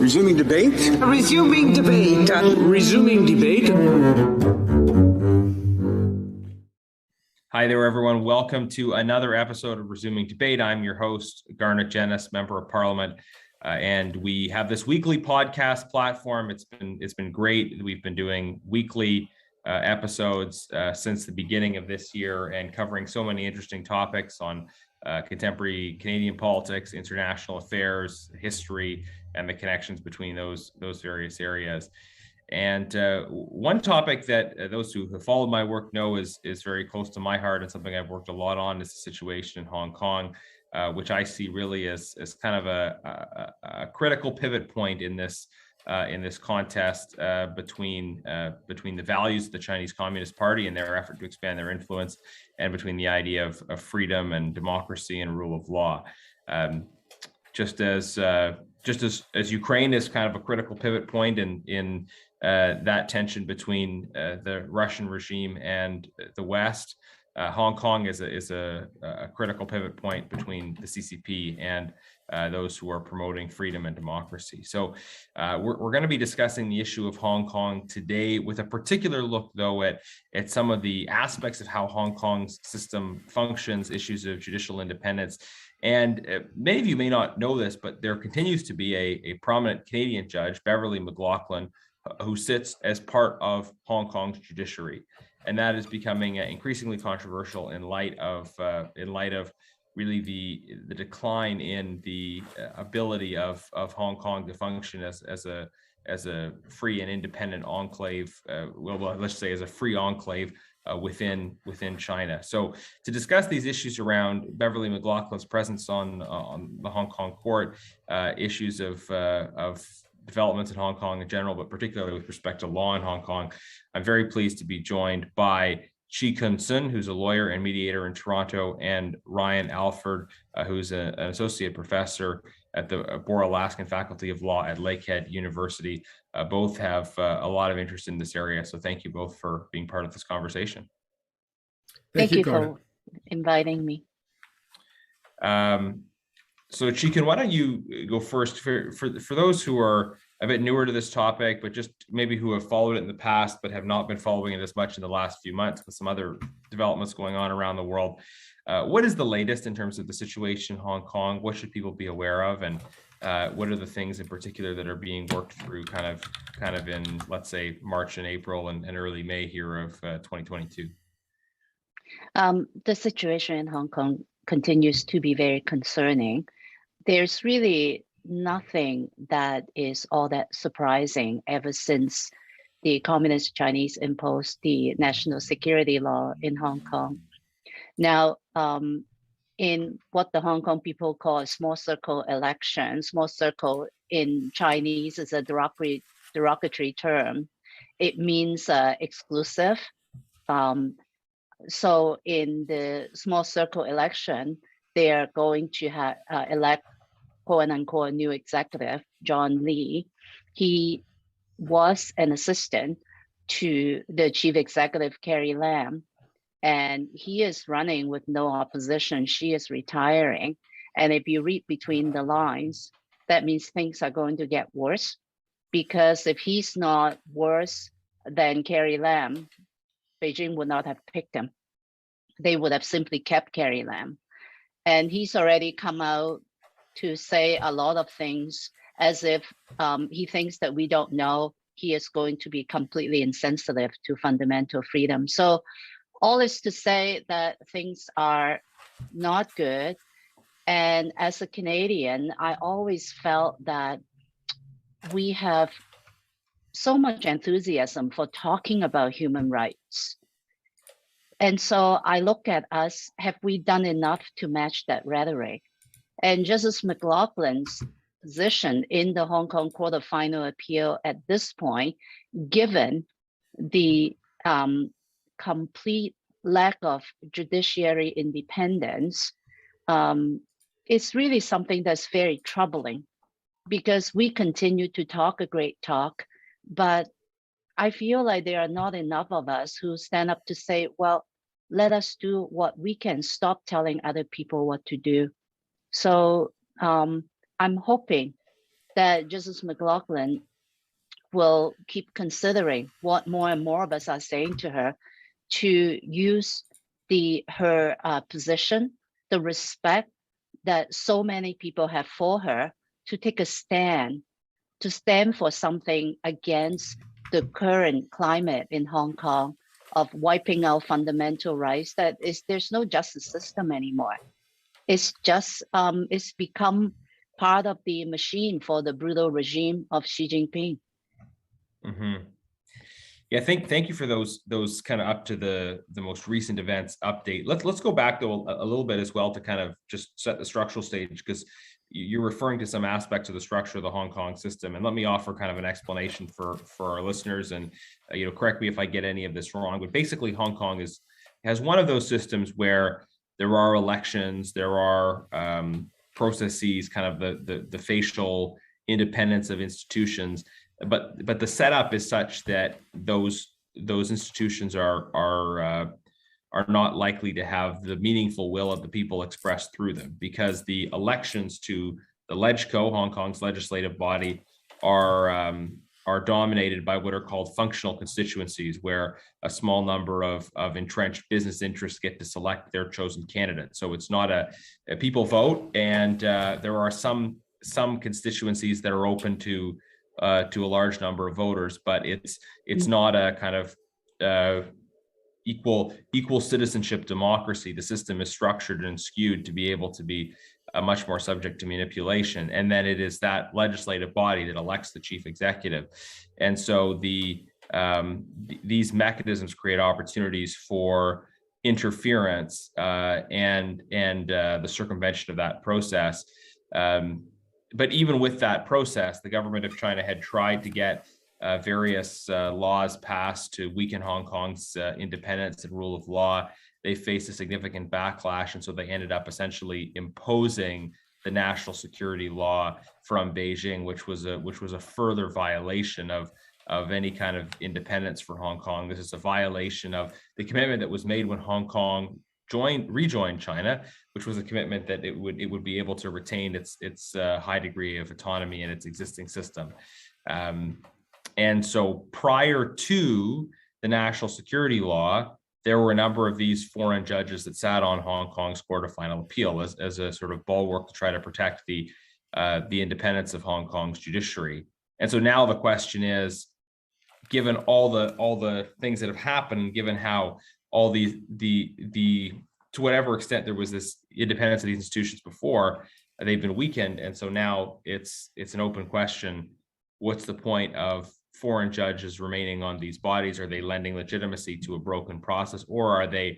Resuming debate? Resuming debate. Resuming debate. Hi there, everyone. Welcome to another episode of Resuming Debate. I'm your host, Garnet Jennis, Member of Parliament, and we have this weekly podcast platform. It's been great. We've been doing weekly episodes since the beginning of this year and covering so many interesting topics on contemporary Canadian politics, international affairs, history, and the connections between those various areas. And one topic that those who have followed my work know is very close to my heart and something I've worked a lot on is the situation in Hong Kong, which I see really as kind of a critical pivot point in this contest between the values of the Chinese Communist Party and their effort to expand their influence, and between the idea of freedom and democracy and rule of law. Just as Ukraine is kind of a critical pivot point in that tension between the Russian regime and the West, Hong Kong is a critical pivot point between the CCP and those who are promoting freedom and democracy. So we're going to be discussing the issue of Hong Kong today, with a particular look, though, at some of the aspects of how Hong Kong's system functions, issues of judicial independence. And many of you may not know this, but there continues to be a prominent Canadian judge, Beverly McLachlin, who sits as part of Hong Kong's judiciary. And that is becoming increasingly controversial in light of really the decline in the ability of Hong Kong to function as a free and independent enclave. Let's say as a free enclave within China. So to discuss these issues around Beverly McLachlin's presence on the Hong Kong court, issues of developments in Hong Kong in general, but particularly with respect to law in Hong Kong, I'm very pleased to be joined by Chi-Kun Sun, who's a lawyer and mediator in Toronto, and Ryan Alford, who's an associate professor at the Bora Laskin Faculty of Law at Lakehead University. Both have a lot of interest in this area, so thank you both for being part of this conversation. Thank you for inviting me. So Chi-Kun, why don't you go first for those who are a bit newer to this topic, but just maybe who have followed it in the past, but have not been following it as much in the last few months with some other developments going on around the world. What is the latest in terms of the situation in Hong Kong? What should people be aware of? And what are the things in particular that are being worked through kind of in, let's say, March and April and early May here of 2022? The situation in Hong Kong continues to be very concerning. There's really nothing that is all that surprising ever since the Communist Chinese imposed the national security law in Hong Kong. Now, in what the Hong Kong people call a small circle election, small circle in Chinese is a derogatory term. It means exclusive. So in the small circle election, they are going to elect quote unquote new executive, John Lee. He was an assistant to the chief executive, Carrie Lam, and he is running with no opposition. She is retiring. And if you read between the lines, that means things are going to get worse, because if he's not worse than Carrie Lam, Beijing would not have picked him. They would have simply kept Carrie Lam. And he's already come out to say a lot of things as if he thinks that we don't know. He is going to be completely insensitive to fundamental freedom. So all is to say that things are not good. And as a Canadian, I always felt that we have so much enthusiasm for talking about human rights. And so I look at us, have we done enough to match that rhetoric? And Justice McLachlin's position in the Hong Kong Court of Final Appeal at this point, given the complete lack of judiciary independence, it's really something that's very troubling, because we continue to talk a great talk, but I feel like there are not enough of us who stand up to say, well, let us do what we can, stop telling other people what to do. So I'm hoping that Justice McLachlin will keep considering what more and more of us are saying to her, to use her position, the respect that so many people have for her, to take a stand, to stand for something against the current climate in Hong Kong of wiping out fundamental rights. There's no justice system anymore. It's just it's become part of the machine for the brutal regime of Xi Jinping. Mm-hmm. Yeah, thank you for those kind of up to the most recent events update. Let's go back though a little bit as well to kind of just set the structural stage, because you're referring to some aspects of the structure of the Hong Kong system, and let me offer kind of an explanation for our listeners, and correct me if I get any of this wrong, but basically Hong Kong has one of those systems where there are elections, there are processes, kind of the facial independence of institutions. But the setup is such that those institutions are not likely to have the meaningful will of the people expressed through them, because the elections to the LegCo, Hong Kong's legislative body, are dominated by what are called functional constituencies, where a small number of entrenched business interests get to select their chosen candidate. So it's not a people vote, and there are some constituencies that are open to a large number of voters, but it's not a kind of equal citizenship democracy. The system is structured and skewed to be able to be much more subject to manipulation. And then it is that legislative body that elects the chief executive. And so these mechanisms create opportunities for interference and the circumvention of that process. But even with that process, the government of China had tried to get various laws passed to weaken Hong Kong's independence and rule of law. They faced a significant backlash, and so they ended up essentially imposing the national security law from Beijing, which was a further violation of any kind of independence for Hong Kong. This is a violation of the commitment that was made when Hong Kong rejoined China, which was a commitment that it would be able to retain its high degree of autonomy in its existing system. And so prior to the national security law, there were a number of these foreign judges that sat on Hong Kong's Court of Final Appeal as a sort of bulwark to try to protect the independence of Hong Kong's judiciary. And so now the question is, given all the things that have happened, given how all the to whatever extent there was this independence of these institutions before, they've been weakened, and so now it's an open question: what's the point of foreign judges remaining on these bodies? Are they lending legitimacy to a broken process, or are they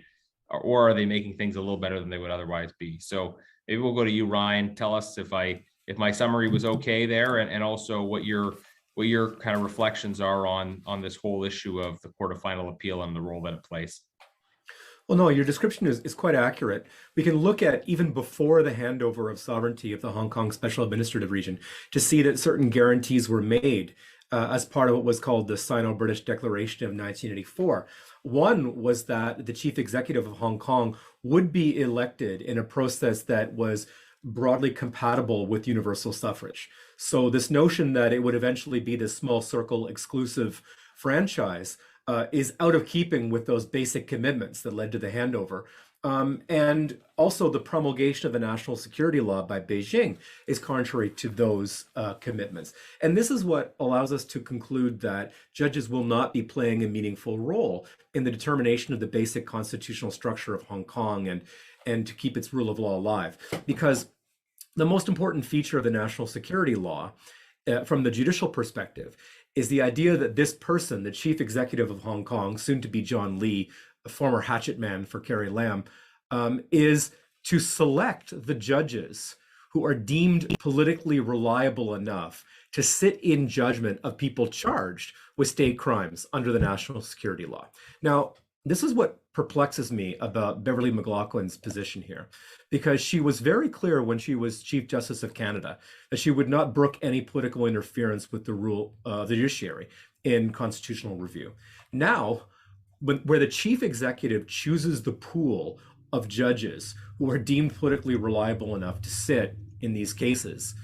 making things a little better than they would otherwise be? So maybe we'll go to you, Ryan. Tell us if my summary was okay there, and also what your kind of reflections are on this whole issue of the Court of Final Appeal and the role that it plays. Well, no, your description is quite accurate. We can look at even before the handover of sovereignty of the Hong Kong Special Administrative Region to see that certain guarantees were made as part of what was called the Sino-British Declaration of 1984. One was that the chief executive of Hong Kong would be elected in a process that was broadly compatible with universal suffrage. So this notion that it would eventually be this small circle exclusive franchise is out of keeping with those basic commitments that led to the handover. And also the promulgation of the national security law by Beijing is contrary to those commitments. And this is what allows us to conclude that judges will not be playing a meaningful role in the determination of the basic constitutional structure of Hong Kong and to keep its rule of law alive. Because the most important feature of the national security law from the judicial perspective is the idea that this person, the chief executive of Hong Kong, soon to be John Lee, a former hatchet man for Carrie Lam, is to select the judges who are deemed politically reliable enough to sit in judgment of people charged with state crimes under the national security law. Now, this is what perplexes me about Beverly McLachlin's position here, because she was very clear when she was Chief Justice of Canada that she would not brook any political interference with the rule of the judiciary in constitutional review. Now, where the chief executive chooses the pool of judges who are deemed politically reliable enough to sit in these cases,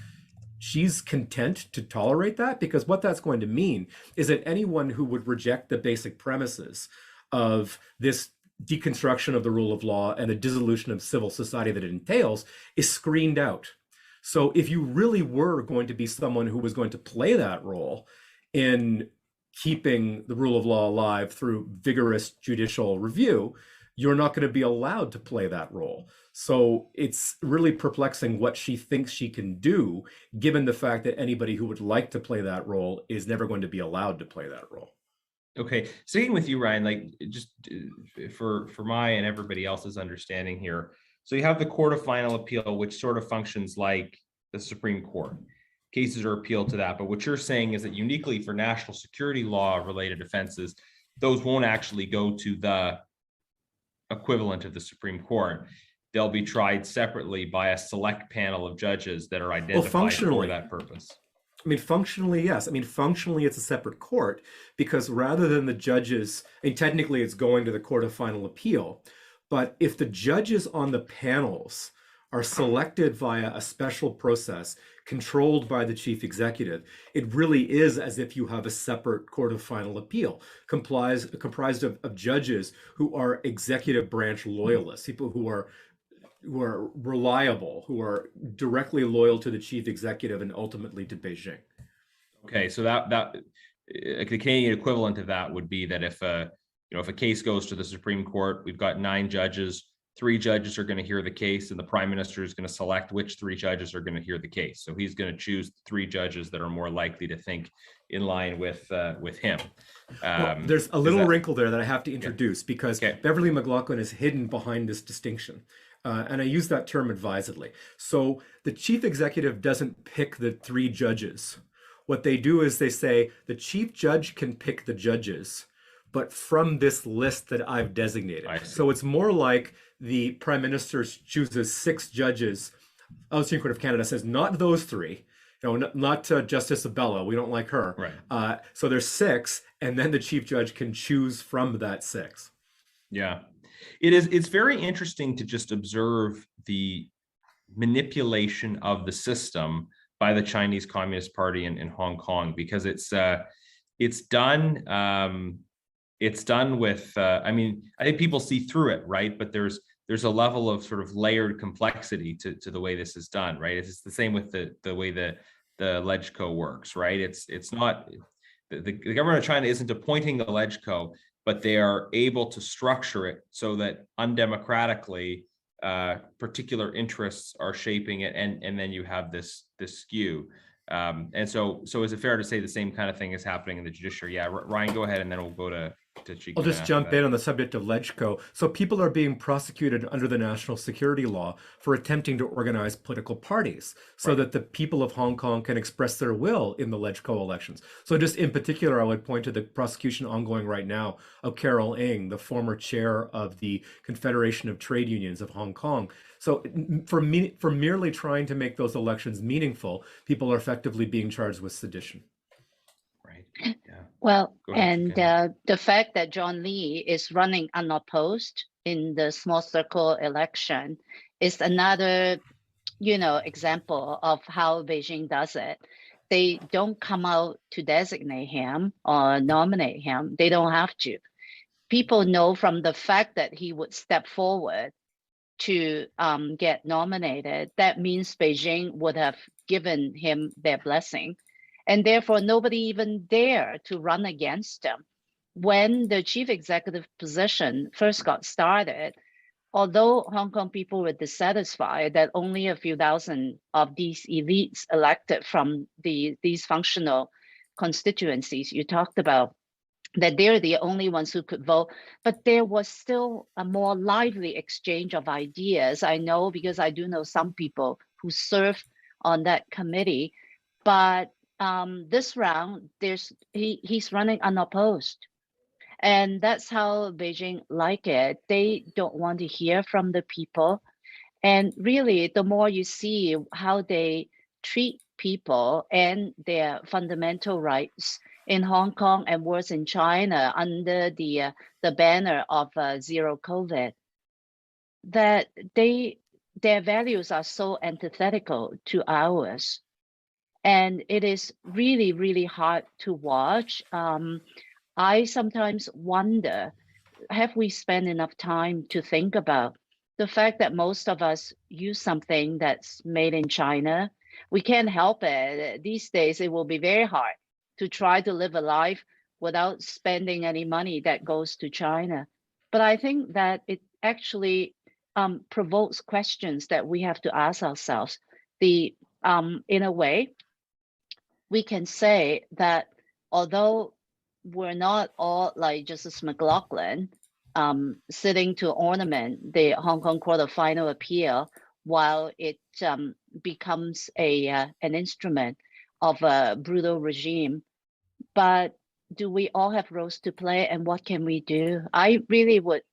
she's content to tolerate that, because what that's going to mean is that anyone who would reject the basic premises of this deconstruction of the rule of law and the dissolution of civil society that it entails is screened out. So if you really were going to be someone who was going to play that role in keeping the rule of law alive through vigorous judicial review, you're not going to be allowed to play that role. So it's really perplexing what she thinks she can do, given the fact that anybody who would like to play that role is never going to be allowed to play that role. Okay, sticking with you, Ryan, like just for my and everybody else's understanding here. So you have the Court of Final Appeal, which sort of functions like the Supreme Court. Cases are appealed to that. But what you're saying is that uniquely for national security law related offenses, those won't actually go to the equivalent of the Supreme Court. They'll be tried separately by a select panel of judges that are identified for that purpose. I mean, functionally, yes. I mean, functionally, it's a separate court, because rather than the judges, I mean, technically it's going to the Court of Final Appeal, but if the judges on the panels are selected via a special process controlled by the chief executive, it really is as if you have a separate Court of Final Appeal comprised of judges who are executive branch loyalists, people who are reliable, who are directly loyal to the chief executive and ultimately to Beijing. Okay, so that the Canadian equivalent of that would be that if a case goes to the Supreme Court, we've got 9 judges, 3 judges are going to hear the case, and the Prime Minister is going to select which 3 judges are going to hear the case. So he's going to choose 3 judges that are more likely to think in line with him. Well, there's a little wrinkle there that I have to introduce, because Beverly McLachlin is hidden behind this distinction. And I use that term advisedly. So the chief executive doesn't pick the 3 judges. What they do is they say the chief judge can pick the judges, but from this list that I've designated. So it's more like the Prime Minister chooses 6 judges. The Supreme Court of Canada says not those 3, not Justice Abella. We don't like her. Right. So there's 6, and then the chief judge can choose from that 6. Yeah. It's very interesting to just observe the manipulation of the system by the Chinese Communist Party in Hong Kong, because it's done with I mean, I think people see through it, right? But there's a level of sort of layered complexity to the way this is done, right? It's the same with the way the LegCo works, right? It's not the government of China isn't appointing the LegCo, but they are able to structure it so that undemocratically particular interests are shaping it, and then you have this skew. And so is it fair to say the same kind of thing is happening in the judiciary? Yeah, Ryan, go ahead, and then we'll go to Chi-Kun. I'll just jump in on the subject of LegCo. So people are being prosecuted under the national security law for attempting to organize political parties so that the people of Hong Kong can express their will in the LegCo elections. So just in particular, I would point to the prosecution ongoing right now of Carol Ng, the former chair of the Confederation of Trade Unions of Hong Kong. So for merely trying to make those elections meaningful, people are effectively being charged with sedition. Right. Yeah. Well, and the fact that John Lee is running unopposed in the small circle election is another, example of how Beijing does it. They don't come out to designate him or nominate him. They don't have to. People know from the fact that he would step forward to get nominated, that means Beijing would have given him their blessing. And therefore, nobody even dared to run against him. When the chief executive position first got started, although Hong Kong people were dissatisfied that only a few thousand of these elites elected from these functional constituencies you talked about, that they're the only ones who could vote, but there was still a more lively exchange of ideas. I know because I do know some people who serve on that committee, but this round, he's running unopposed. And that's how Beijing like it. They don't want to hear from the people. And really, the more you see how they treat people and their fundamental rights in Hong Kong and worse in China under the banner of zero COVID, that their values are so antithetical to ours. And it is really, really hard to watch. I sometimes wonder, have we spent enough time to think about the fact that most of us use something that's made in China? We can't help it. These days, it will be very hard to try to live a life without spending any money that goes to China. But I think that it actually provokes questions that we have to ask ourselves. In a way, we can say that although we're not all like Justice McLachlin, sitting to ornament the Hong Kong Court of Final Appeal while it becomes an instrument of a brutal regime, but do we all have roles to play, and what can we do? I really would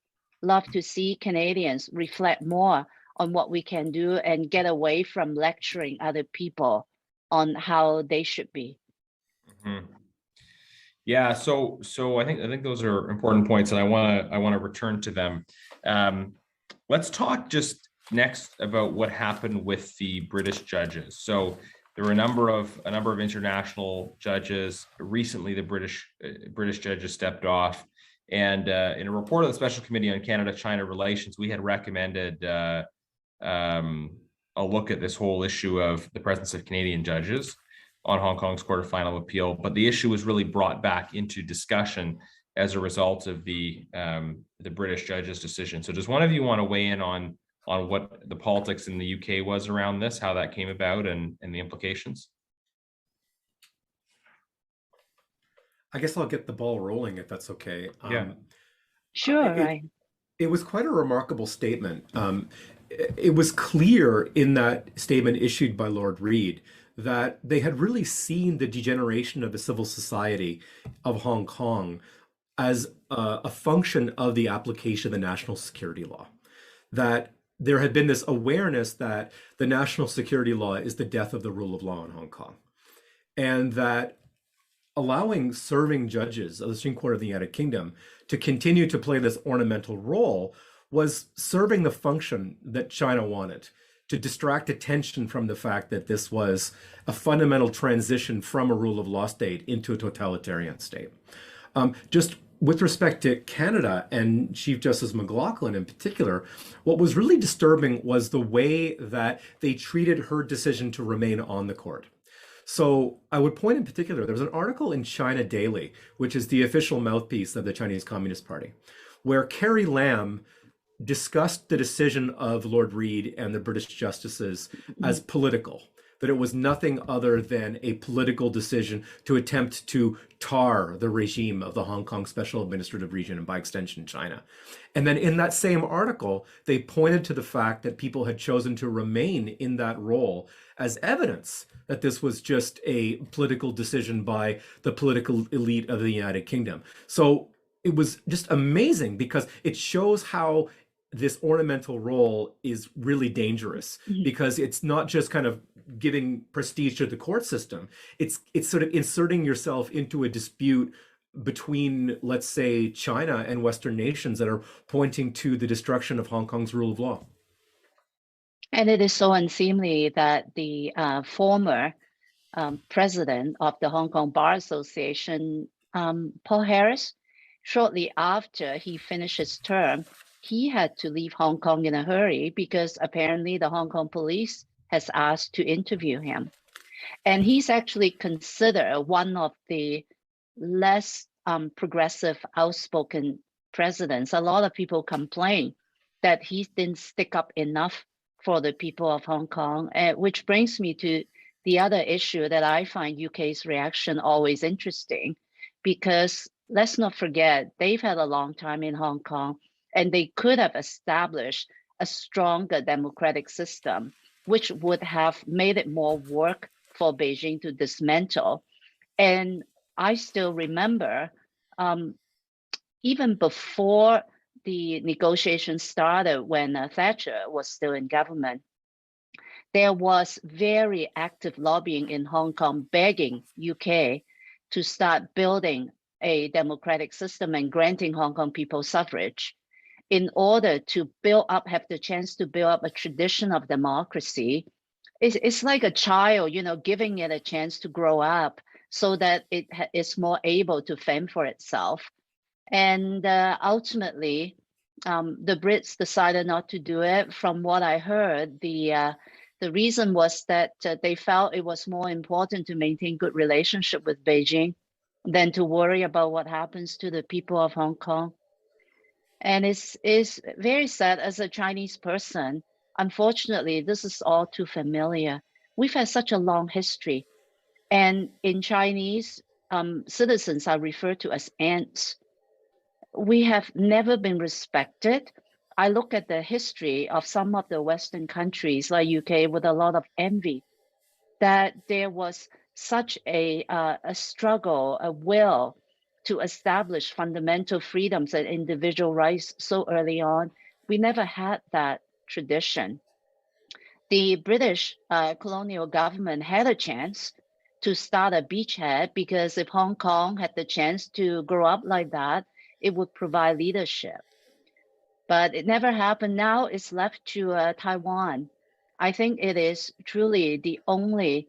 love to see Canadians reflect more on what we can do and get away from lecturing other people on how they should be. Mm-hmm. Yeah, so I think those are important points, and I want to return to them. Let's talk just next about what happened with the British judges. So there were a number of international judges. Recently, the British judges stepped off, and in a report of the Special Committee on Canada-China Relations, we had recommended a look at this whole issue of the presence of Canadian judges on Hong Kong's Court of Final Appeal, but the issue was really brought back into discussion as a result of the British judge's decision. So does one of you want to weigh in on what the politics in the UK was around this, how that came about, and the implications? I guess I'll get the ball rolling if that's okay. Yeah. Sure, right. It was quite a remarkable statement. It was clear in that statement issued by Lord Reid that they had really seen the degeneration of the civil society of Hong Kong as a function of the application of the national security law. That there had been this awareness that the national security law is the death of the rule of law in Hong Kong. And that allowing serving judges of the Supreme Court of the United Kingdom to continue to play this ornamental role was serving the function that China wanted, to distract attention from the fact that this was a fundamental transition from a rule of law state into a totalitarian state. Just with respect to Canada and Chief Justice McLachlin in particular, what was really disturbing was the way that they treated her decision to remain on the court. So I would point in particular, there was an article in China Daily, which is the official mouthpiece of the Chinese Communist Party, where Carrie Lam discussed the decision of Lord Reid and the British justices as political, that it was nothing other than a political decision to attempt to tar the regime of the Hong Kong Special Administrative Region and by extension China. And then in that same article, they pointed to the fact that people had chosen to remain in that role as evidence that this was just a political decision by the political elite of the United Kingdom. So it was just amazing because it shows how this ornamental role is really dangerous, because it's not just kind of giving prestige to the court system. It's sort of inserting yourself into a dispute between, let's say, China and Western nations that are pointing to the destruction of Hong Kong's rule of law. And it is so unseemly that the former president of the Hong Kong Bar Association, Paul Harris, shortly after he finished his term, he had to leave Hong Kong in a hurry because apparently the Hong Kong police has asked to interview him. And he's actually considered one of the less progressive, outspoken presidents. A lot of people complain that he didn't stick up enough for the people of Hong Kong, which brings me to the other issue that I find UK's reaction always interesting, because let's not forget, they've had a long time in Hong Kong, and they could have established a stronger democratic system, which would have made it more work for Beijing to dismantle. And I still remember, even before the negotiations started, when Thatcher was still in government, there was very active lobbying in Hong Kong begging UK to start building a democratic system and granting Hong Kong people suffrage in order to build up, have the chance to build up a tradition of democracy it's like a child, giving it a chance to grow up so that it is more able to fend for itself. And ultimately, the Brits decided not to do it. From what I heard, the reason was that they felt it was more important to maintain good relationship with Beijing than to worry about what happens to the people of Hong Kong. And it's very sad as a Chinese person. Unfortunately, this is all too familiar. We've had such a long history. And in Chinese, citizens are referred to as ants. We have never been respected. I look at the history of some of the Western countries like UK with a lot of envy that there was such a struggle, a will to establish fundamental freedoms and individual rights so early on. We never had that tradition. The British colonial government had a chance to start a beachhead because if Hong Kong had the chance to grow up like that, it would provide leadership. But it never happened. Now it's left to Taiwan. I think it is truly the only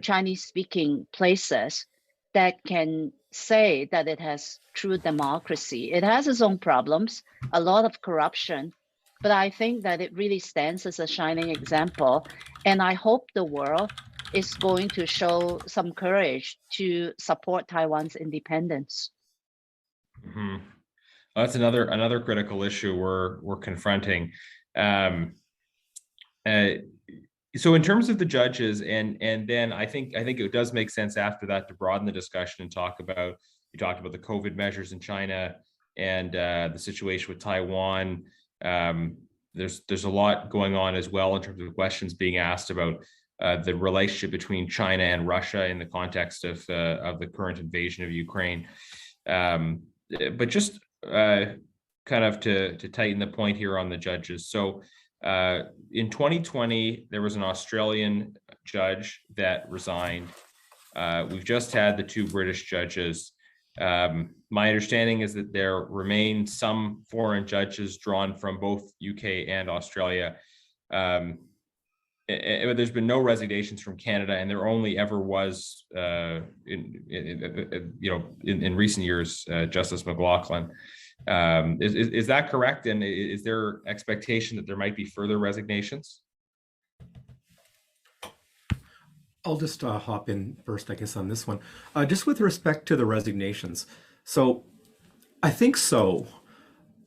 Chinese-speaking places that can say that it has true democracy. It has its own problems, a lot of corruption, but I think that it really stands as a shining example. And I hope the world is going to show some courage to support Taiwan's independence. Mm-hmm. Well, that's another critical issue we're confronting. So in terms of the judges, and then I think it does make sense after that to broaden the discussion and you talked about the COVID measures in China and the situation with Taiwan. There's a lot going on as well in terms of questions being asked about the relationship between China and Russia in the context of the current invasion of Ukraine. But just kind of to tighten the point here on the judges. So in 2020, there was an Australian judge that resigned. We've just had the two British judges. My understanding is that there remain some foreign judges drawn from both UK and Australia. There's been no resignations from Canada, and there only ever was, in recent years, Justice McLachlin. Is that correct? And is there expectation that there might be further resignations? I'll just hop in first, I guess, on this one. Just with respect to the resignations. So I think so.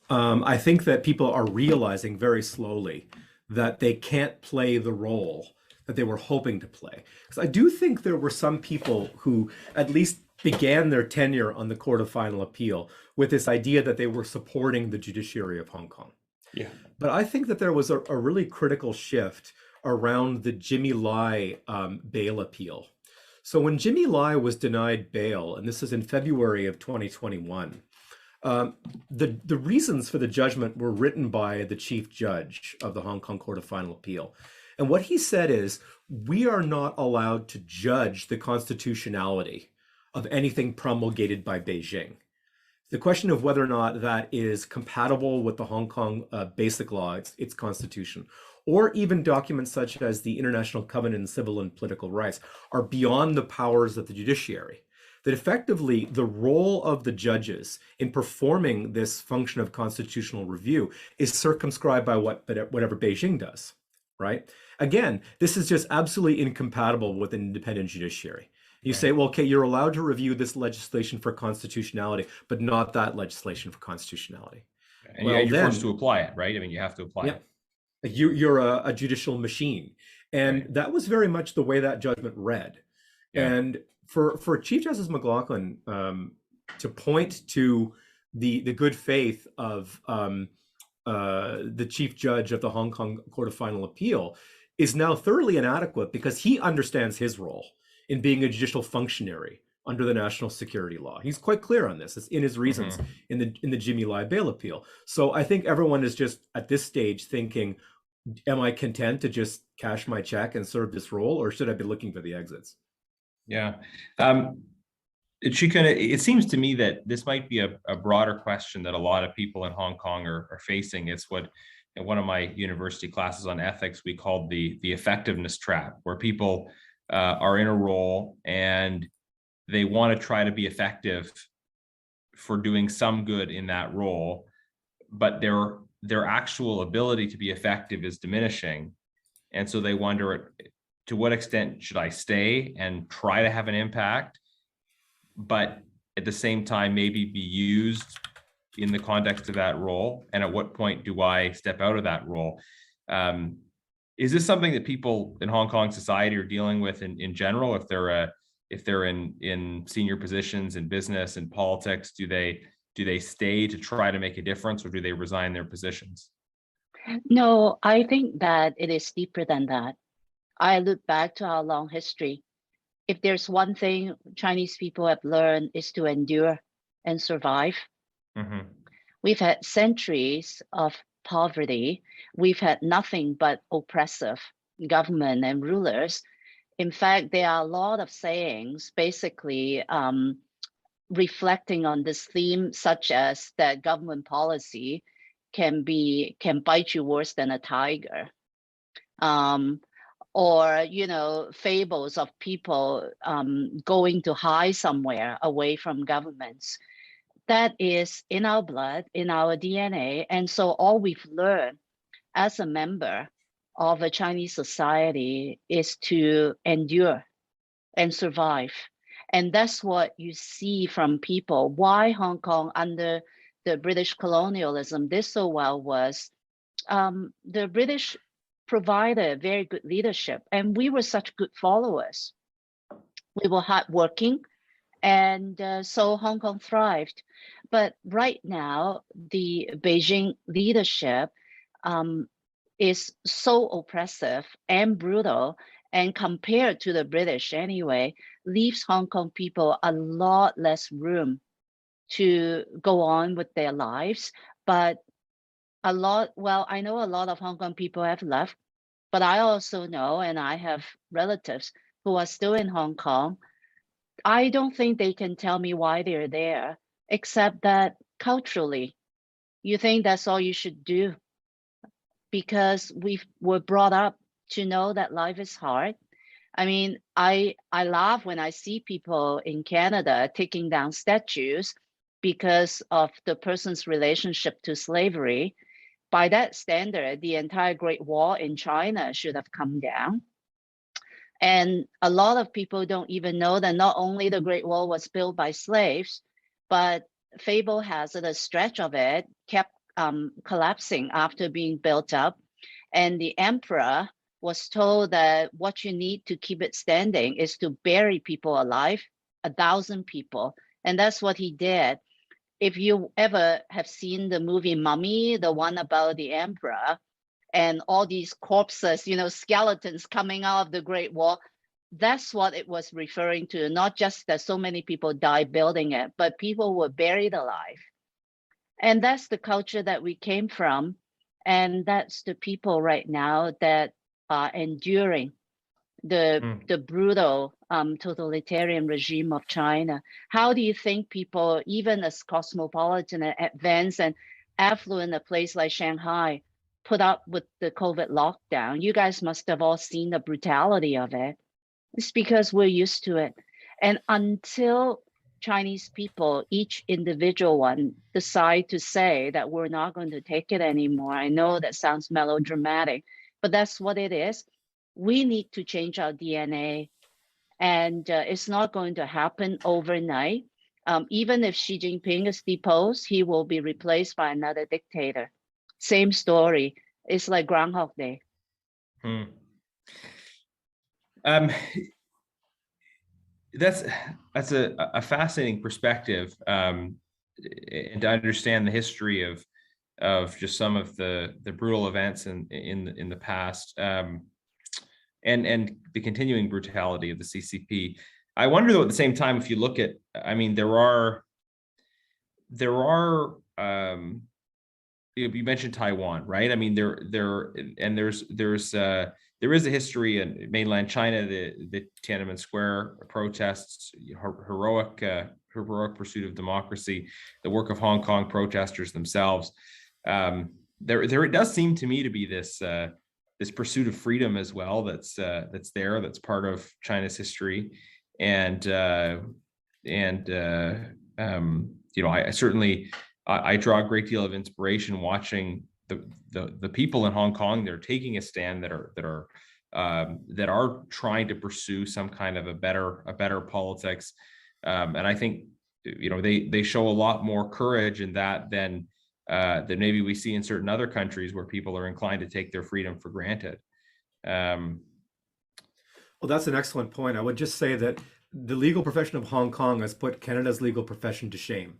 I think that people are realizing very slowly that they can't play the role that they were hoping to play. Because I do think there were some people who at least began their tenure on the Court of Final Appeal with this idea that they were supporting the judiciary of Hong Kong. Yeah. But I think that there was a really critical shift around the Jimmy Lai bail appeal. So when Jimmy Lai was denied bail, and this is in February of 2021, the reasons for the judgment were written by the chief judge of the Hong Kong Court of Final Appeal. And what he said is, we are not allowed to judge the constitutionality of anything promulgated by Beijing. The question of whether or not that is compatible with the Hong Kong Basic Law, its constitution, or even documents such as the International Covenant on Civil and Political Rights, are beyond the powers of the judiciary. That effectively the role of the judges in performing this function of constitutional review is circumscribed by whatever Beijing does, right? Again, this is just absolutely incompatible with an independent judiciary. You say, well, okay, you're allowed to review this legislation for constitutionality, but not that legislation for constitutionality. And well, you're forced to apply it, right? I mean, you have to apply it. You're a judicial machine. And that was very much the way that judgment read. Yeah. And for Chief Justice McLachlin to point to the good faith of the chief judge of the Hong Kong Court of Final Appeal is now thoroughly inadequate because he understands his role in being a judicial functionary under the national security law. He's quite clear on this. It's in his reasons in the Jimmy Lai bail appeal. So I think everyone is just at this stage thinking, am I content to just cash my check and serve this role, or should I be looking for the exits? Yeah. Chi-Kun, it seems to me that this might be a broader question that a lot of people in Hong Kong are facing. It's what in one of my university classes on ethics, we called the effectiveness trap, where people are in a role and they want to try to be effective for doing some good in that role, but their actual ability to be effective is diminishing. And so they wonder, to what extent should I stay and try to have an impact, but at the same time maybe be used in the context of that role? And at what point do I step out of that role? Is this something that people in Hong Kong society are dealing with in general? If they're in senior positions in business and politics, do they stay to try to make a difference, or do they resign their positions? No, I think that it is deeper than that. I look back to our long history. If there's one thing Chinese people have learned, is to endure and survive. Mm-hmm. We've had centuries of poverty. We've had nothing but oppressive government and rulers. In fact, there are a lot of sayings basically reflecting on this theme, such as that government policy can bite you worse than a tiger. Or, fables of people going to hide somewhere away from governments. That is in our blood, in our DNA. And so all we've learned as a member of a Chinese society is to endure and survive. And that's what you see from people. Why Hong Kong under the British colonialism did so well was the British provided very good leadership, and we were such good followers. We were hardworking, and so Hong Kong thrived. But right now, the Beijing leadership is so oppressive and brutal, and compared to the British anyway, leaves Hong Kong people a lot less room to go on with their lives. But I know a lot of Hong Kong people have left, but I also know, and I have relatives who are still in Hong Kong. I don't think they can tell me why they're there, except that culturally, you think that's all you should do, because we were brought up to know that life is hard. I mean, I laugh when I see people in Canada taking down statues because of the person's relationship to slavery. By that standard, the entire Great Wall in China should have come down. And a lot of people don't even know that not only the Great Wall was built by slaves, but fable has it, a stretch of it kept collapsing after being built up. And the emperor was told that what you need to keep it standing is to bury people alive, 1,000 people. And that's what he did. If you ever have seen the movie Mummy, the one about the emperor, and all these corpses, skeletons coming out of the Great Wall, that's what it was referring to. Not just that so many people died building it, but people were buried alive. And that's the culture that we came from. And that's the people right now that are enduring the brutal totalitarian regime of China. How do you think people, even as cosmopolitan and advanced and affluent a place like Shanghai, put up with the COVID lockdown? You guys must have all seen the brutality of it. It's because we're used to it. And until Chinese people, each individual one, decide to say that we're not going to take it anymore. I know that sounds melodramatic, but that's what it is. We need to change our DNA, and it's not going to happen overnight. Even if Xi Jinping is deposed, he will be replaced by another dictator. Same story. It's like Groundhog Day. That's a fascinating perspective, and to understand the history of just some of the brutal events in the past, and the continuing brutality of the CCP. I wonder though, at the same time, if you look at, I mean, there are you mentioned Taiwan, right? I mean, there is a history in mainland China, the Tiananmen Square protests, heroic pursuit of democracy, the work of Hong Kong protesters themselves. there does seem to me to be this this pursuit of freedom as well that's part of China's history, and I certainly I draw a great deal of inspiration watching the people in Hong Kong that are taking a stand, that are trying to pursue some kind of a better politics, and I think they show a lot more courage in that than maybe we see in certain other countries where people are inclined to take their freedom for granted. Well, that's an excellent point. I would just say that the legal profession of Hong Kong has put Canada's legal profession to shame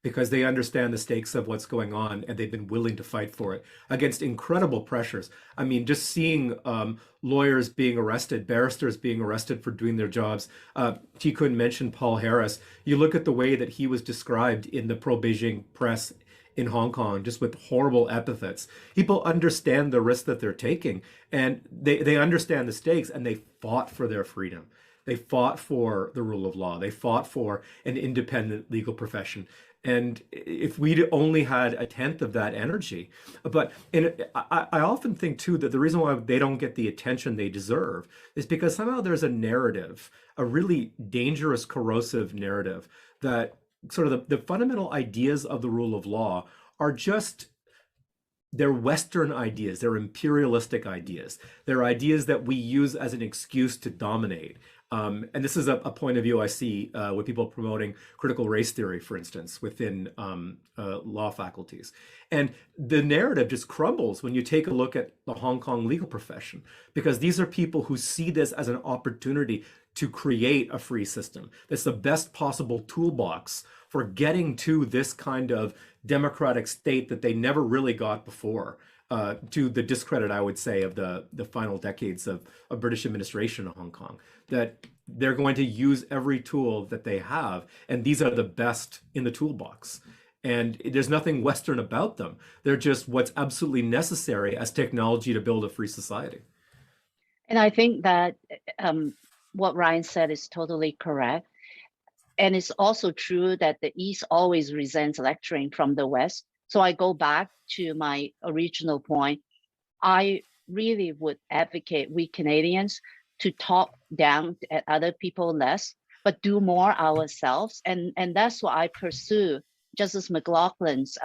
because they understand the stakes of what's going on and they've been willing to fight for it against incredible pressures. I mean, just seeing lawyers being arrested, barristers being arrested for doing their jobs. Chi-Kun mentioned Paul Harris. You look at the way that he was described in the pro-Beijing press in Hong Kong, just with horrible epithets. People understand the risk that they're taking, and they understand the stakes, and they fought for their freedom. They fought for the rule of law. They fought for an independent legal profession. And if we'd only had a tenth of that energy, I often think too that the reason why they don't get the attention they deserve is because somehow there's a narrative, a really dangerous, corrosive narrative that sort of the fundamental ideas of the rule of law are just, they're Western ideas, they're imperialistic ideas, they're ideas that we use as an excuse to dominate. And this is a point of view I see with people promoting critical race theory, for instance, within law faculties. And the narrative just crumbles when you take a look at the Hong Kong legal profession, because these are people who see this as an opportunity to create a free system. That's the best possible toolbox for getting to this kind of democratic state that they never really got before, to the discredit, I would say, of the final decades of British administration of Hong Kong, that they're going to use every tool that they have, and these are the best in the toolbox. And there's nothing Western about them. They're just what's absolutely necessary as technology to build a free society. And I think that what Ryan said is totally correct. And it's also true that the East always resents lecturing from the West. So I go back to my original point. I really would advocate we Canadians to talk down at other people less, but do more ourselves. And that's what I pursue Justice McLachlin's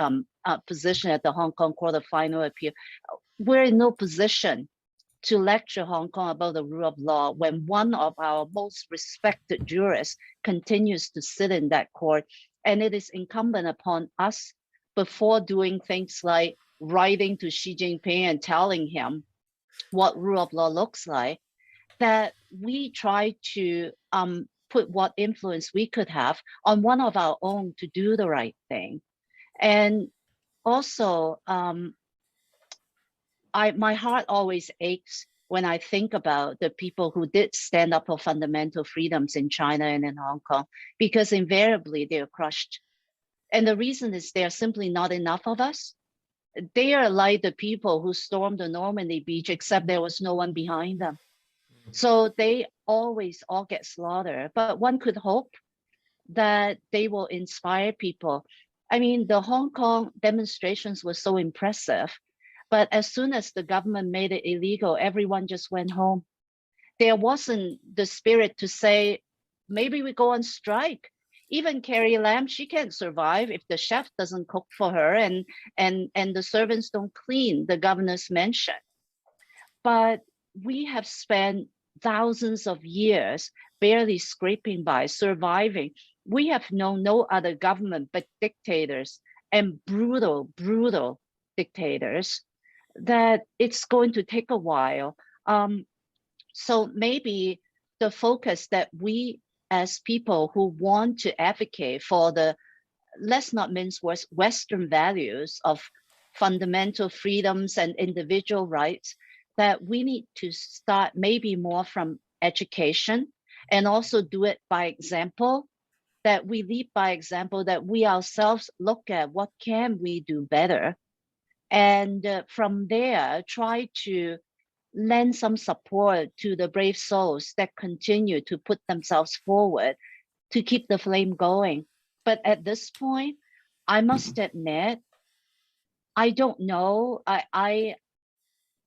position at the Hong Kong Court of Final Appeal. We're in no position to lecture Hong Kong about the rule of law when one of our most respected jurists continues to sit in that court. And it is incumbent upon us, before doing things like writing to Xi Jinping and telling him what rule of law looks like, that we try to put what influence we could have on one of our own to do the right thing. And also, my heart always aches when I think about the people who did stand up for fundamental freedoms in China and in Hong Kong, because invariably they're crushed. And the reason is there are simply not enough of us. They are like the people who stormed the Normandy beach, except there was no one behind them. So they always all get slaughtered. But one could hope that they will inspire people. I mean, the Hong Kong demonstrations were so impressive, but as soon as the government made it illegal, everyone just went home. There wasn't the spirit to say, maybe we go on strike. Even Carrie Lam, she can't survive if the chef doesn't cook for her and the servants don't clean the governor's mansion. But we have spent thousands of years barely scraping by, surviving. We have known no other government but dictators, and brutal, brutal dictators, that it's going to take a while. So maybe the focus that we as people who want to advocate for the, let's not mince words, Western values of fundamental freedoms and individual rights, that we need to start maybe more from education, and also do it by example, that we lead by example, that we ourselves look at what can we do better. And from there, try to lend some support to the brave souls that continue to put themselves forward to keep the flame going. But at this point, I must admit, I don't know. I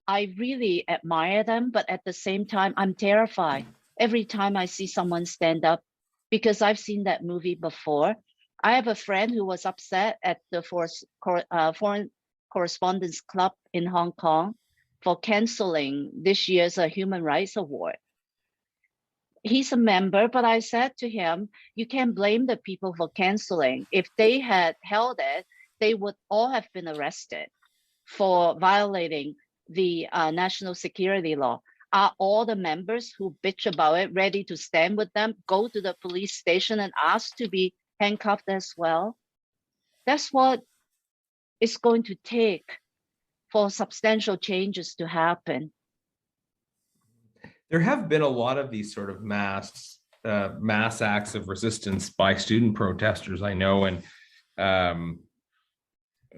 really admire them, but at the same time, I'm terrified every time I see someone stand up because I've seen that movie before. I have a friend who was upset at the Foreign Correspondents Club in Hong Kong for canceling this year's Human Rights Award. He's a member, but I said to him, you can't blame the people for canceling. If they had held it, they would all have been arrested for violating the national security law. Are all the members who bitch about it ready to stand with them, go to the police station and ask to be handcuffed as well? That's what it's going to take for substantial changes to happen. There have been a lot of these sort of mass acts of resistance by student protesters, I know, and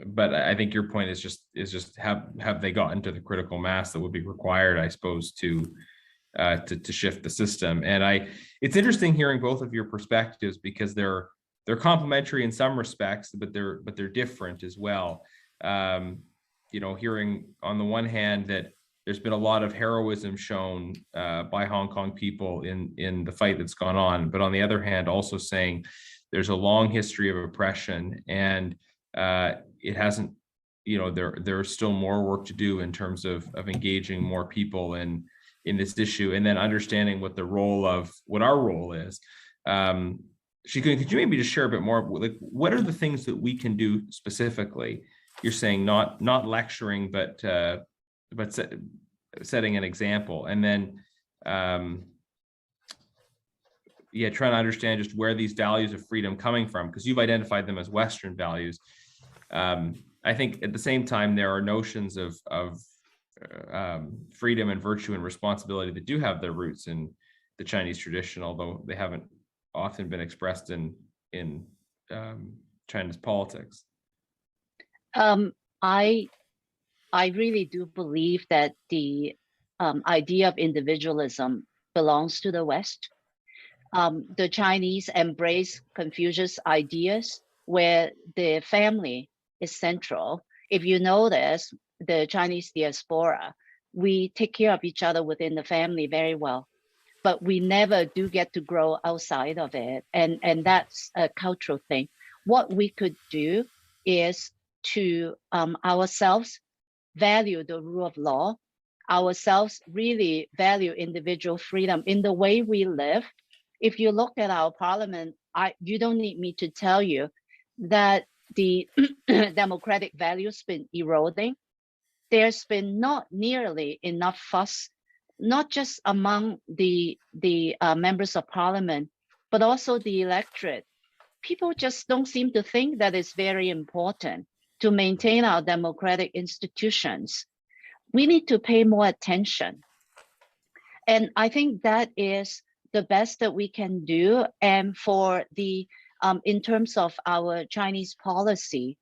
but I think your point is just have they gotten to the critical mass that would be required, I suppose, to shift the system. And it's interesting hearing both of your perspectives because they're complementary in some respects, but they're different as well. Hearing on the one hand that there's been a lot of heroism shown by Hong Kong people in the fight that's gone on, but on the other hand, also saying there's a long history of oppression and it hasn't, there's still more work to do in terms of engaging more people in this issue, and then understanding what our role is. Chi-Kun, could you maybe just share a bit more, like what are the things that we can do specifically? You're saying not lecturing, but setting an example, and then trying to understand just where these values of freedom coming from, because you've identified them as Western values. I think at the same time, there are notions of freedom and virtue and responsibility that do have their roots in the Chinese tradition, although they haven't often been expressed in China's politics. I really do believe that the idea of individualism belongs to the West. The Chinese embrace Confucius ideas where the family is central. If you notice, the Chinese diaspora, we take care of each other within the family very well, but we never do get to grow outside of it. And that's a cultural thing. What we could do is to ourselves value the rule of law, ourselves really value individual freedom in the way we live. If you look at our parliament, you don't need me to tell you that the democratic values been eroding. There's been not nearly enough fuss, not just among the members of parliament, but also the electorate. People just don't seem to think that it's very important to maintain our democratic institutions. We need to pay more attention. And I think that is the best that we can do. And for the, in terms of our Chinese policy,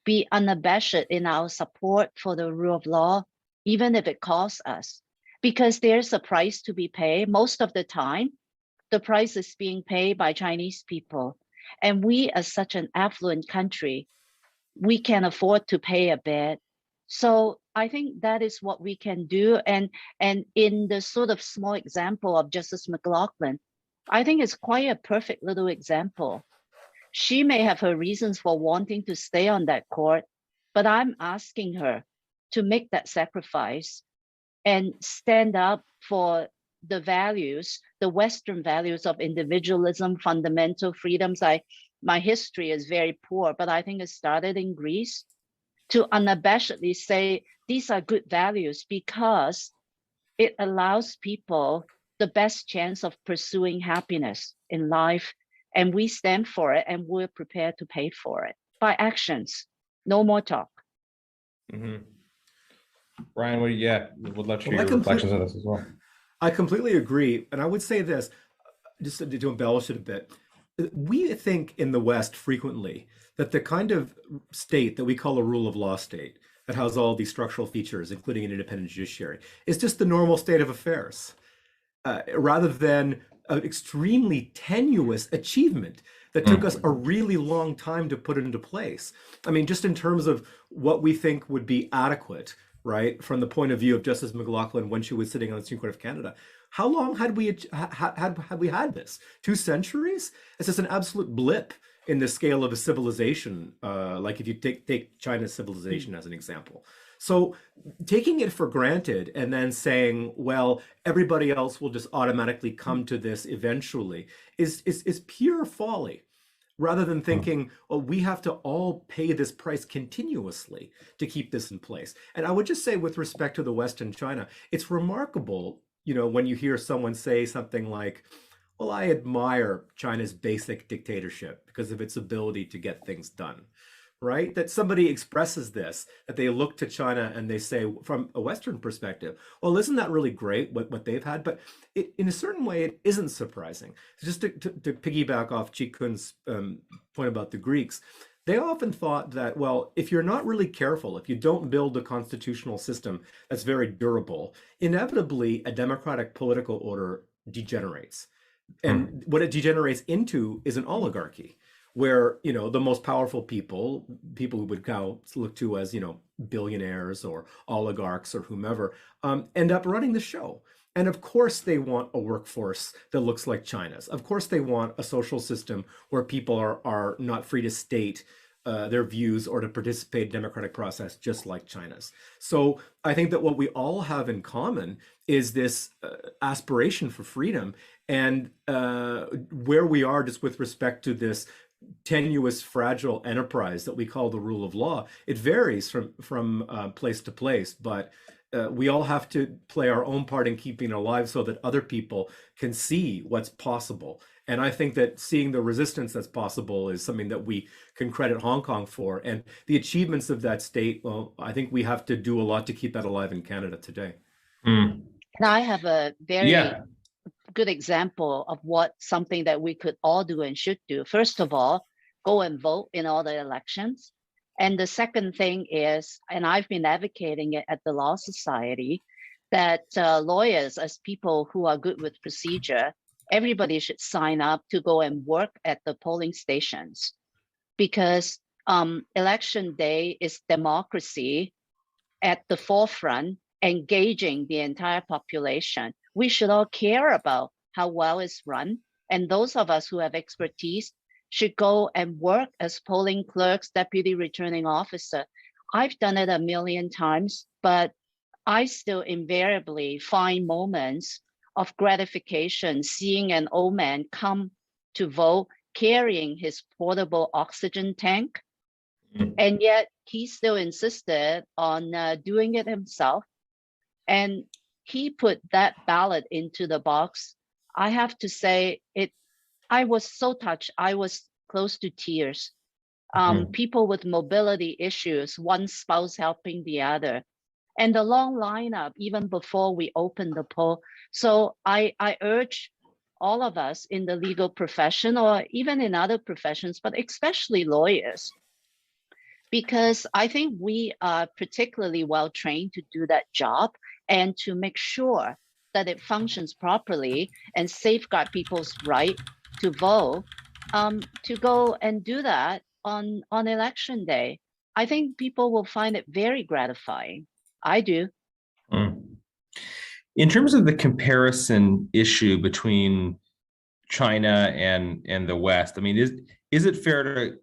be unabashed in our support for the rule of law, even if it costs us, because there's a price to be paid. Most of the time, the price is being paid by Chinese people. And we, as such an affluent country, we can afford to pay a bit. So I think that is what we can do. And in the sort of small example of Justice McLachlin, I think it's quite a perfect little example. She may have her reasons for wanting to stay on that court, but I'm asking her to make that sacrifice and stand up for the values, the Western values of individualism, fundamental freedoms. My history is very poor, but I think it started in Greece, to unabashedly say these are good values because it allows people the best chance of pursuing happiness in life. And we stand for it, and we're prepared to pay for it by actions. No more talk. Mm-hmm. Ryan, would love to hear your reflections on this as well. I completely agree. And I would say this, just to embellish it a bit. We think in the West frequently that the kind of state that we call a rule of law state, that has all these structural features, including an independent judiciary, is just the normal state of affairs, rather than an extremely tenuous achievement that took us a really long time to put it into place. I mean, just in terms of what we think would be adequate, right, from the point of view of Justice McLachlin when she was sitting on the Supreme Court of Canada. How long had we had this? 2 centuries? It's just an absolute blip in the scale of a civilization. Like if you take China's civilization as an example. So taking it for granted and then saying, well, everybody else will just automatically come to this eventually is pure folly, rather than thinking, oh, we have to all pay this price continuously to keep this in place. And I would just say, with respect to the West and China, it's remarkable, when you hear someone say something like, well, I admire China's basic dictatorship because of its ability to get things done, right? That somebody expresses this, that they look to China and they say, from a Western perspective, well, isn't that really great what they've had? But in a certain way, it isn't surprising. Just to piggyback off Chi-Kun's point about the Greeks, they often thought that, well, if you're not really careful, if you don't build a constitutional system that's very durable, inevitably a democratic political order degenerates. And what it degenerates into is an oligarchy, where the most powerful people who would now look to as billionaires or oligarchs or whomever, end up running the show. And of course they want a workforce that looks like China's. Of course they want a social system where people are not free to state their views or to participate in the democratic process just like China's. So I think that what we all have in common is this aspiration for freedom, and where we are just with respect to this tenuous, fragile enterprise that we call the rule of law. It varies from place to place, but we all have to play our own part in keeping it alive so that other people can see what's possible. And I think that seeing the resistance that's possible is something that we can credit Hong Kong for. And the achievements of that state, well, I think we have to do a lot to keep that alive in Canada today. And I have a very good example of something that we could all do and should do. First of all, go and vote in all the elections. And the second thing is, and I've been advocating it at the Law Society, that lawyers, as people who are good with procedure, everybody should sign up to go and work at the polling stations, because election day is democracy at the forefront, engaging the entire population. We should all care about how well it's run. And those of us who have expertise should go and work as polling clerks, deputy returning officer. I've done it a million times, but I still invariably find moments of gratification seeing an old man come to vote carrying his portable oxygen tank. And yet he still insisted on doing it himself. And he put that ballot into the box. I have to say, I was so touched. I was close to tears. People with mobility issues, one spouse helping the other, and the long lineup even before we opened the poll. So I urge all of us in the legal profession, or even in other professions, but especially lawyers, because I think we are particularly well trained to do that job and to make sure that it functions properly and safeguard people's right to vote, to go and do that on election day. I think people will find it very gratifying. I do. In terms of the comparison issue between China and the West, I mean, is it fair to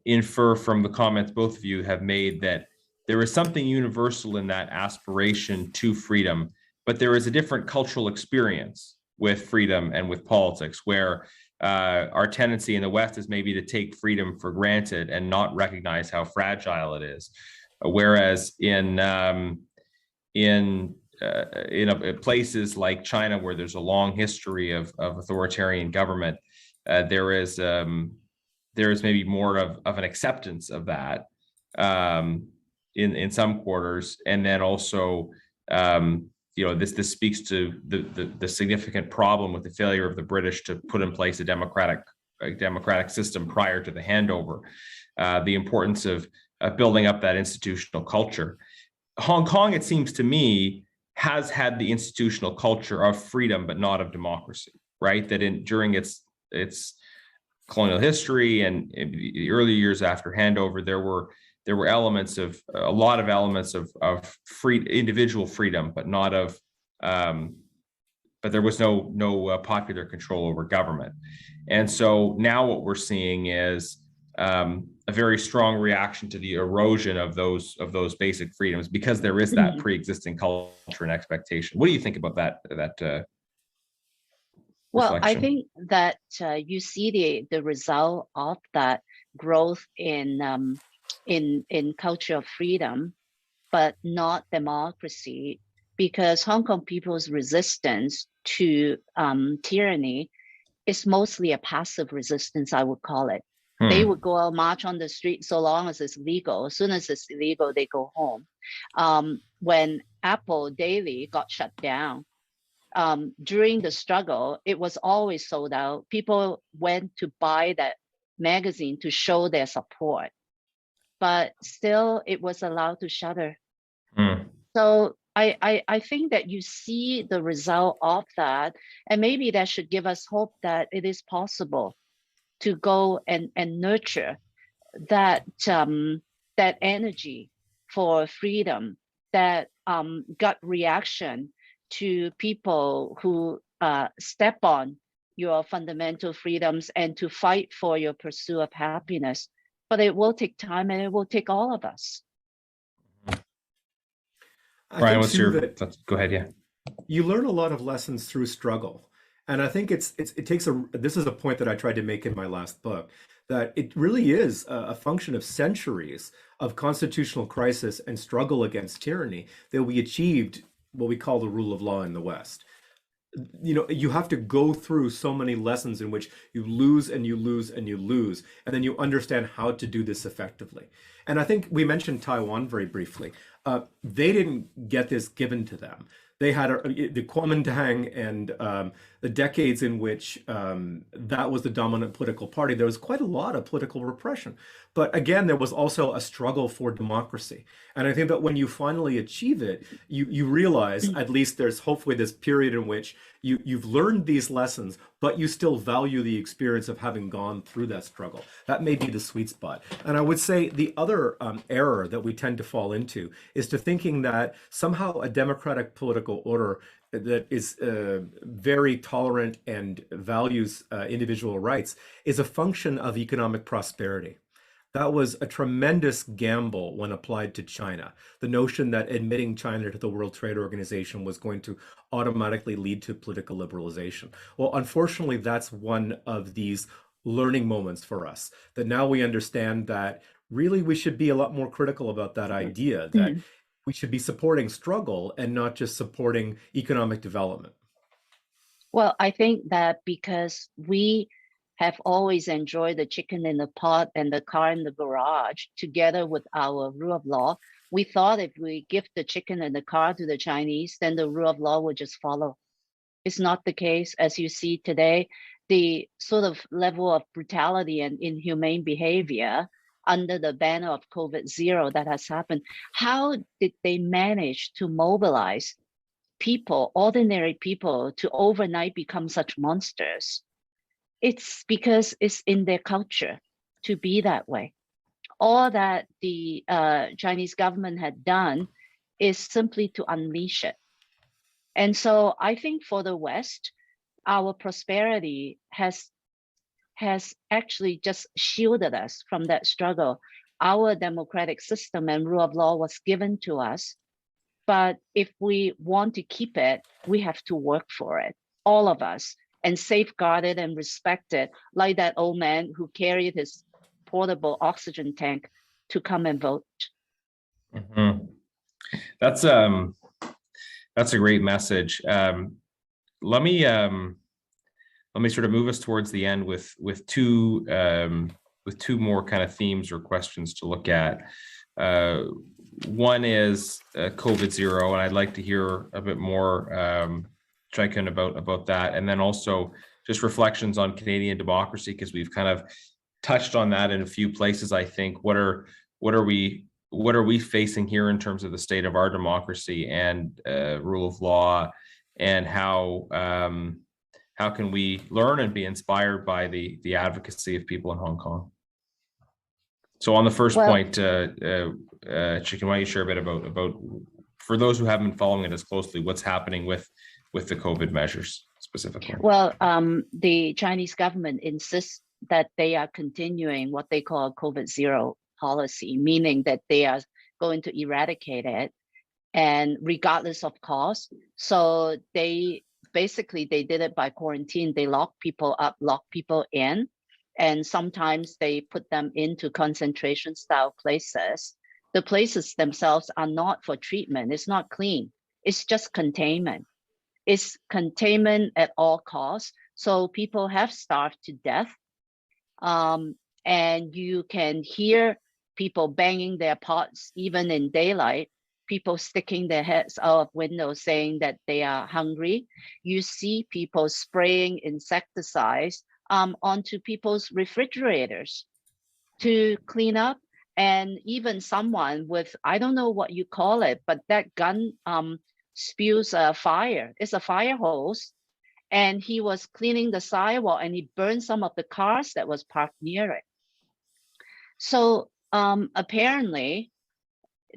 infer from the comments both of you have made that there is something universal in that aspiration to freedom, but there is a different cultural experience with freedom and with politics, where our tendency in the West is maybe to take freedom for granted and not recognize how fragile it is, whereas in places like China, where there's a long history of authoritarian government, there is maybe more of an acceptance of that in some quarters, and then also this speaks to the significant problem with the failure of the British to put in place a democratic system prior to the handover, the importance of building up that institutional culture. Hong Kong, it seems to me, has had the institutional culture of freedom, but not of democracy, right? That during its colonial history and in the early years after handover, there were elements of a lot of elements of free individual freedom, but not of but there was no popular control over government. And so now what we're seeing is a very strong reaction to the erosion of those basic freedoms, because there is that pre-existing culture and expectation. What do you think about that? Well, I reflection? think that you see the result of that growth in culture of freedom, but not democracy, because Hong Kong people's resistance to tyranny is mostly a passive resistance, I would call it. They would go out, march on the street so long as it's legal. As soon as it's illegal, they go home. When Apple Daily got shut down, during the struggle, it was always sold out. People went to buy that magazine to show their support, but still it was allowed to shutter. So I think that you see the result of that, and maybe that should give us hope that it is possible to go and nurture that that energy for freedom, that gut reaction to people who step on your fundamental freedoms and to fight for your pursuit of happiness. But it will take time, and it will take all of us. Brian, what's your go ahead? Yeah, you learn a lot of lessons through struggle, and I think it takes this is a point that I tried to make in my last book, that it really is a function of centuries of constitutional crisis and struggle against tyranny that we achieved what we call the rule of law in the West. You know, you have to go through so many lessons in which you lose and you lose and you lose, and then you understand how to do this effectively. And I think we mentioned Taiwan very briefly. They didn't get this given to them. They had the Kuomintang and the decades in which that was the dominant political party. There was quite a lot of political repression. But again, there was also a struggle for democracy. And I think that when you finally achieve it, you realize, at least there's hopefully this period in which you've learned these lessons, but you still value the experience of having gone through that struggle. That may be the sweet spot. And I would say the other error that we tend to fall into is to thinking that somehow a democratic political order that is very tolerant and values individual rights is a function of economic prosperity. That was a tremendous gamble when applied to China. The notion that admitting China to the World Trade Organization was going to automatically lead to political liberalization. Well, unfortunately, that's one of these learning moments for us, that now we understand that really we should be a lot more critical about that idea, that we should be supporting struggle and not just supporting economic development. Well, I think that because we have always enjoyed the chicken in the pot and the car in the garage together with our rule of law, we thought if we give the chicken and the car to the Chinese, then the rule of law would just follow. It's not the case. As you see today, the sort of level of brutality and inhumane behavior under the banner of COVID-0 that has happened, how did they manage to mobilize people, ordinary people, to overnight become such monsters? It's because it's in their culture to be that way. All that the Chinese government had done is simply to unleash it. And so I think for the West, our prosperity has actually just shielded us from that struggle. Our democratic system and rule of law was given to us. But if we want to keep it, we have to work for it, all of us, and safeguard it and respect it, like that old man who carried his portable oxygen tank to come and vote. That's a great message. Let me sort of move us towards the end with two more kind of themes or questions to look at. One is COVID-0, and I'd like to hear a bit more, Chi-Kun, about that, and then also just reflections on Canadian democracy, because we've kind of touched on that in a few places. I think what are we facing here in terms of the state of our democracy and rule of law, and how how can we learn and be inspired by the advocacy of people in Hong Kong? So on the first point, Chi-Kun, why don't you share a bit about for those who haven't been following it as closely, what's happening with the COVID measures specifically? Well, the Chinese government insists that they are continuing what they call a COVID zero policy, meaning that they are going to eradicate it, and regardless of cost. So they did it by quarantine. They lock people up, lock people in, and sometimes they put them into concentration style places. The places themselves are not for treatment. It's not clean. It's just containment. It's containment at all costs. So people have starved to death. And you can hear people banging their pots even in daylight, people sticking their heads out of windows saying that they are hungry. You see people spraying insecticides onto people's refrigerators to clean up. And even someone with, I don't know what you call it, but that gun spews a fire. It's a fire hose. And he was cleaning the sidewalk and he burned some of the cars that was parked near it. So apparently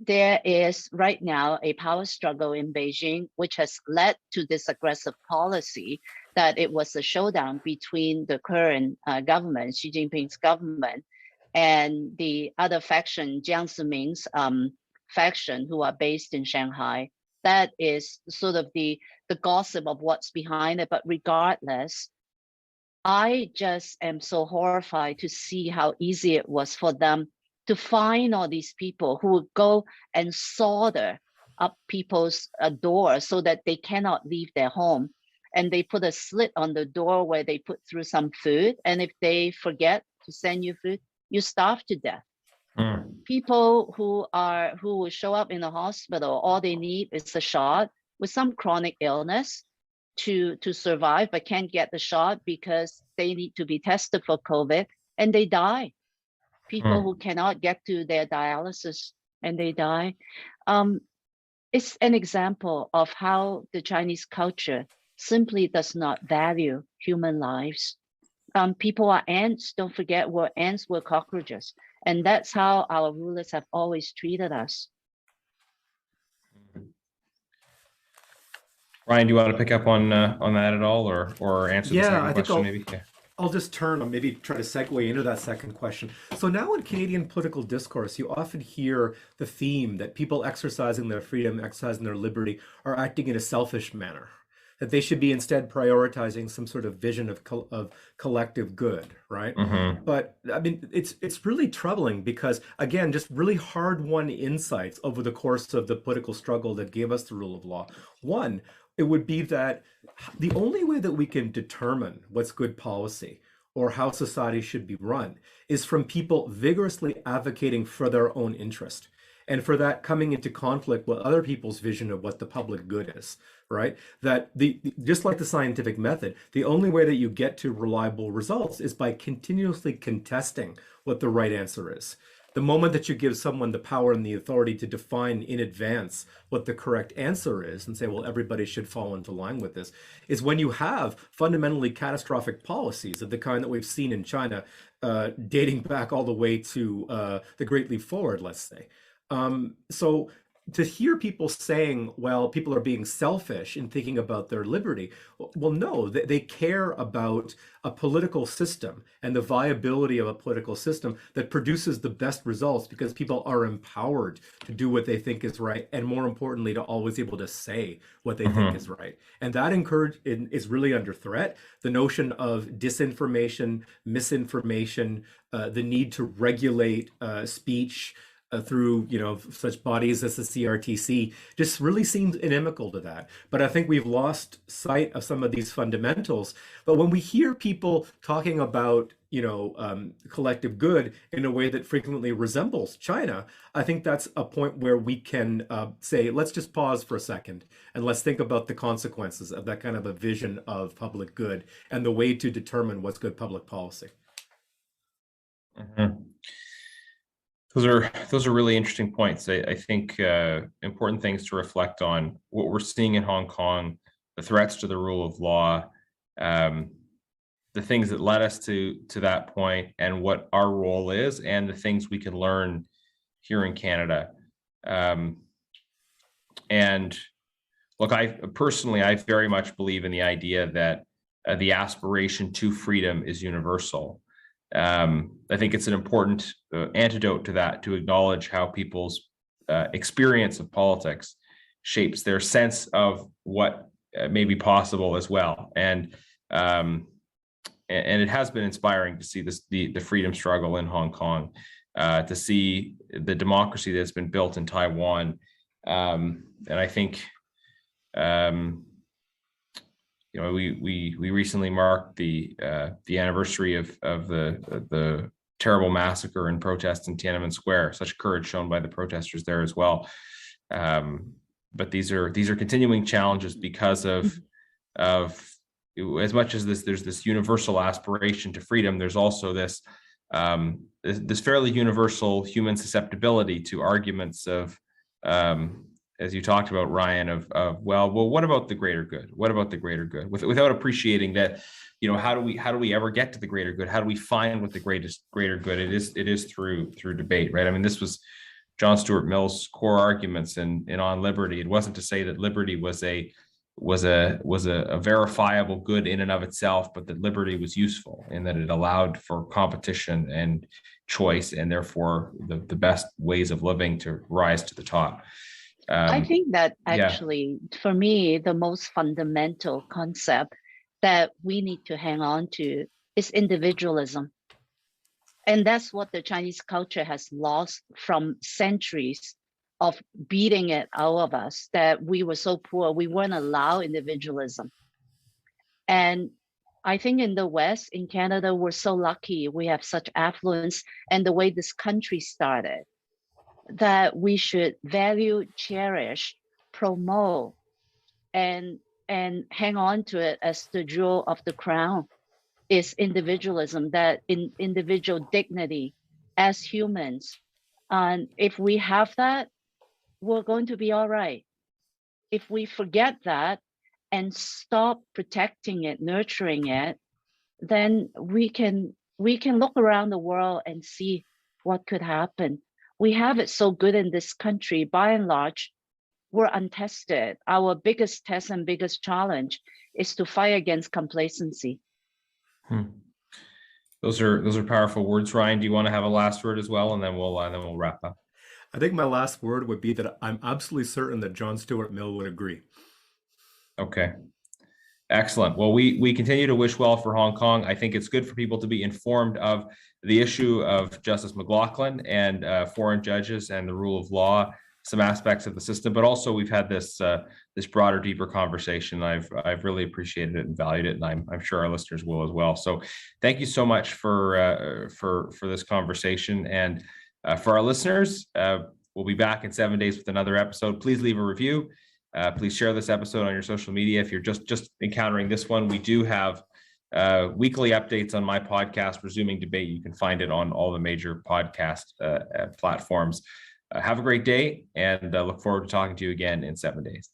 there is right now a power struggle in Beijing, which has led to this aggressive policy that it was a showdown between the current government, Xi Jinping's government, and the other faction, Jiang Zeming's faction, who are based in Shanghai. That is sort of the gossip of what's behind it. But regardless, I just am so horrified to see how easy it was for them to find all these people who would go and solder up people's doors so that they cannot leave their home. And they put a slit on the door where they put through some food. And if they forget to send you food, you starve to death. People who will show up in the hospital, all they need is a shot with some chronic illness to survive, but can't get the shot because they need to be tested for COVID and they die. People who cannot get to their dialysis and they die. It's an example of how the Chinese culture simply does not value human lives. People are ants. Don't forget, we're ants, we're cockroaches. And that's how our rulers have always treated us. Ryan, do you want to pick up on that at all, or answer the second question maybe? Yeah. I'll just turn and maybe try to segue into that second question. So now in Canadian political discourse, you often hear the theme that people exercising their freedom, exercising their liberty, are acting in a selfish manner, that they should be instead prioritizing some sort of vision of collective good, right? But I mean, it's really troubling because, again, just really hard-won insights over the course of the political struggle that gave us the rule of law. One, it would be that the only way that we can determine what's good policy or how society should be run is from people vigorously advocating for their own interest. And for that coming into conflict with other people's vision of what the public good is, right? That just like the scientific method, the only way that you get to reliable results is by continuously contesting what the right answer is. The moment that you give someone the power and the authority to define in advance what the correct answer is and say, well, everybody should fall into line with this, is when you have fundamentally catastrophic policies of the kind that we've seen in China, dating back all the way to the Great Leap Forward, let's say. So to hear people saying, well, people are being selfish in thinking about their liberty, well, no, they care about a political system and the viability of a political system that produces the best results because people are empowered to do what they think is right, and more importantly, to always be able to say what they think is right. And that is really under threat. The notion of disinformation, misinformation, the need to regulate speech, through such bodies as the CRTC just really seems inimical to that. But I think we've lost sight of some of these fundamentals. But when we hear people talking about collective good in a way that frequently resembles China, I think that's a point where we can say, let's just pause for a second and let's think about the consequences of that kind of a vision of public good and the way to determine what's good public policy. Those are really interesting points. I think important things to reflect on what we're seeing in Hong Kong, the threats to the rule of law, the things that led us to that point and what our role is and the things we can learn here in Canada. And look, I very much believe in the idea that the aspiration to freedom is universal. I think it's an important antidote to that, to acknowledge how people's experience of politics shapes their sense of what may be possible as well. And it has been inspiring to see the freedom struggle in Hong Kong, to see the democracy that's been built in Taiwan. And I think, we recently marked the anniversary of the terrible massacre and protests in Tiananmen Square. Such courage shown by the protesters there as well. But these are continuing challenges because of as much as there's this universal aspiration to freedom, there's also this fairly universal human susceptibility to arguments of, as you talked about, Ryan, of well, what about the greater good? What about the greater good? Without appreciating that, how do we ever get to the greater good? How do we find what the greater good? It is through debate, right? I mean, this was John Stuart Mill's core arguments in On Liberty. It wasn't to say that liberty was a verifiable good in and of itself, but that liberty was useful and that it allowed for competition and choice, and therefore the best ways of living to rise to the top. I think that actually, for me, the most fundamental concept that we need to hang on to is individualism. And that's what the Chinese culture has lost from centuries of beating it out of us, that we were so poor, we weren't allowed individualism. And I think in the West, in Canada, we're so lucky. We have such affluence, and the way this country started, that we should value, cherish, promote, and hang on to it as the jewel of the crown is individualism, that in individual dignity as humans. And if we have that, we're going to be all right. If we forget that and stop protecting it, nurturing it, then we can look around the world and see what could happen. We have it so good in this country. By and large, we're untested. Our biggest test and biggest challenge is to fight against complacency. Those are powerful words. Ryan, do you want to have a last word as well, and then we'll wrap up? I think my last word would be that I'm absolutely certain that John Stuart Mill would agree. Okay. Excellent. Well, we continue to wish well for Hong Kong. I think it's good for people to be informed of the issue of Justice McLachlin and foreign judges and the rule of law, some aspects of the system, but also we've had this broader, deeper conversation. I've really appreciated it and valued it, and I'm sure our listeners will as well. So thank you so much for this conversation. And for our listeners, we'll be back in 7 days with another episode. Please leave a review. Please share this episode on your social media. If you're just encountering this one, we do have weekly updates on my podcast, Resuming Debate. You can find it on all the major podcast platforms. Have a great day, and look forward to talking to you again in 7 days.